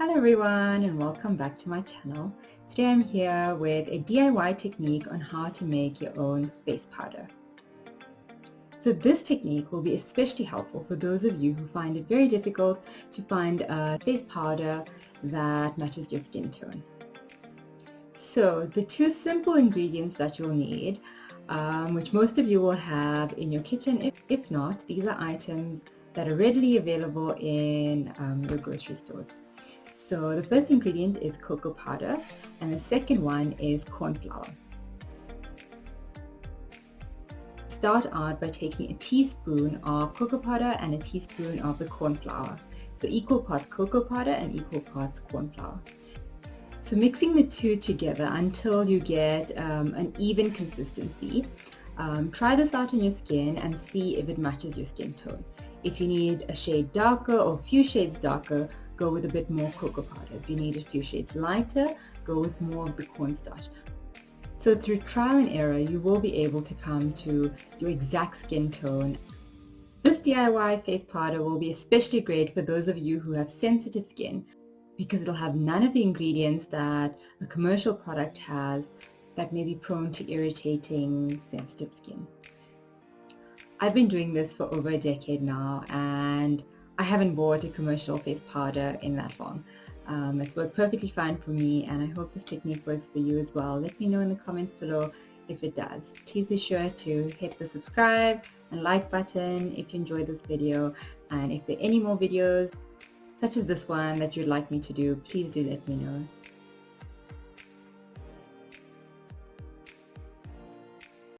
Hello everyone and welcome back to my channel. Today I'm here with a DIY technique on how to make your own face powder. So this technique will be especially helpful for those of you who find it very difficult to find a face powder that matches your skin tone. So the two simple ingredients that you'll need, which most of you will have in your kitchen, if not, these are items that are readily available in your grocery stores. So the first ingredient is cocoa powder and the second one is corn flour. Start out by taking a teaspoon of cocoa powder and a teaspoon of the corn flour. So equal parts cocoa powder and equal parts corn flour. So mixing the two together until you get an even consistency. Try this out on your skin and see if it matches your skin tone. If you need a shade darker or a few shades darker, go with a bit more cocoa powder. If you need a few shades lighter, go with more of the cornstarch. So through trial and error, you will be able to come to your exact skin tone. This DIY face powder will be especially great for those of you who have sensitive skin because it'll have none of the ingredients that a commercial product has that may be prone to irritating sensitive skin. I've been doing this for over a decade now and I haven't bought a commercial face powder in that long. It's worked perfectly fine for me and I hope this technique works for you as well. Let me know in the comments below if it does. Please be sure to hit the subscribe and like button if you enjoyed this video, and if there are any more videos such as this one that you'd like me to do, please do let me know.